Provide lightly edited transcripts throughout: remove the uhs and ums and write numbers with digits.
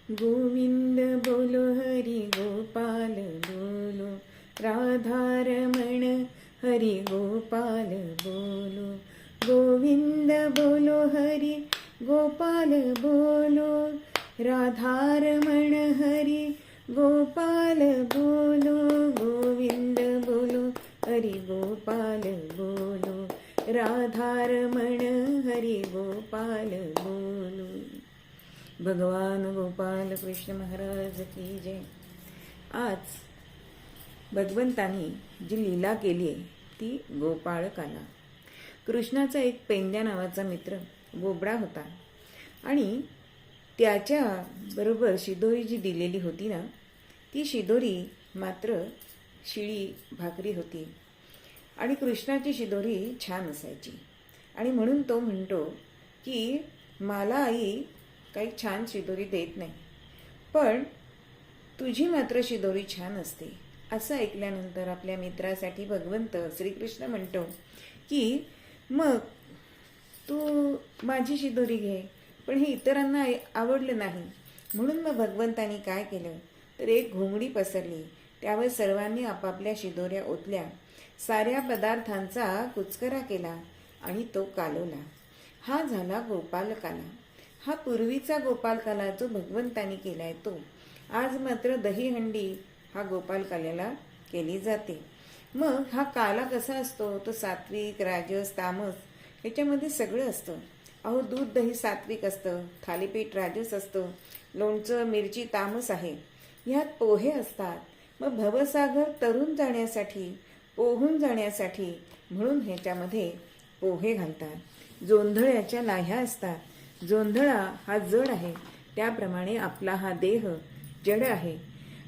गोविंद बोलो हरि गोपाल बोलो, राधारमण हरि गोपाल बोलो। गोविंद बोलो हरि गोपाल बोलो, राधारमण हरि गोपाल बोलो। गोविंद बोलो हरि गोपाल बोलो, राधारमण हरि गोपाल बोलो। भगवान गोपाल कृष्ण महाराज की जय। आज भगवंतानी जी लीला केली आहे ती गोपाळकाला। कृष्णाचा एक पेंद्या नावाचा मित्र बोबडा होता आणि त्याच्या बरोबर शिदोरी जी दिलेली होती ना, ती शिदोरी मात्र शिळी भाकरी होती आणि कृष्णाची शिदोरी छान असायची आणि म्हणून तो म्हणतो की मला आई काही छान शिदोरी देत नाही, पण तुझी मात्र शिदोरी छान असते। असं ऐकल्यानंतर आपल्या मित्रासाठी भगवंत श्रीकृष्ण म्हणतो की मग तू माझी शिदोरी घे, पण हे इतरांना आवडलं नाही। म्हणून मग भगवंतानी काय केलं तर एक घोंगडी पसरली, त्यावर सर्वांनी आपापल्या शिदोऱ्या ओतल्या, साऱ्या पदार्थांचा कुचकरा केला आणि तो कालवला। हा झाला गोपालकाला। हा पूर्वीचा गोपालकाला जो भगवंतानी केलाय तो। आज मात्र दहीहंडी हा गोपालकाल्याला केली जाते। मग हा काला कसा असतो तो सात्विक राजस तामस ह्याच्यामध्ये सगळं असतं। अहो दूध दही सात्विक असतं, थालीपीठ राजस असतं, लोणचं मिरची तामस आहे, ह्यात पोहे असतात। मग भवसागर तरून जाण्यासाठी पोहून जाण्यासाठी म्हणून ह्याच्यामध्ये पोहे घालतात। जोंधळ्याच्या लाह्या असतात। जोंधळा हा जड आहे, त्याप्रमाणे आपला हा देह जड आहे,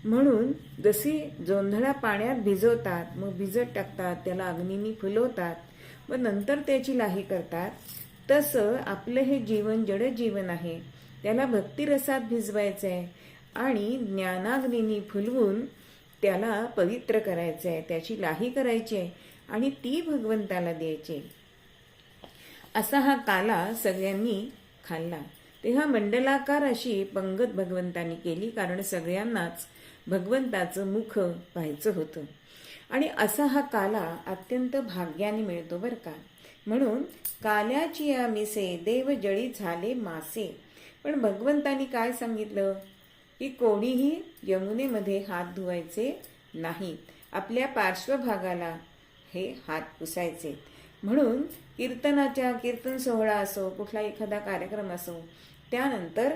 म्हणून जशी जोंधळा पाण्यात भिजवतात, मग भिजत टाकतात, त्याला अग्नीने फुलवतात व नंतर त्याची लाही करतात, तसं आपलं हे जीवन जड जीवन आहे, त्याला भक्तिरसात भिजवायचं आहे आणि ज्ञानाग्नीने फुलवून त्याला पवित्र करायचं आहे, त्याची लाही करायची आहे आणि ती भगवंताला द्यायची। असा हा काला सगळ्यांनी खाल्ला। तेव्हा मंडलाकार अशी पंगत भगवंतानी केली, कारण सगळ्यांनाच भगवंताचं मुख पाहायचं होतं आणि असा हा काला अत्यंत भाग्याने मिळतो बरं का। म्हणून काल्याची या मिसे देव जळी झाले मासे। पण भगवंतानी काय सांगितलं की कोणीही यमुनेमध्ये हात धुवायचे नाहीत, आपल्या पार्श्वभागाला हे हात पुसायचे। म्हणून कीर्तन सोहळा असो, कुठला एखादा कार्यक्रम असो, त्यानंतर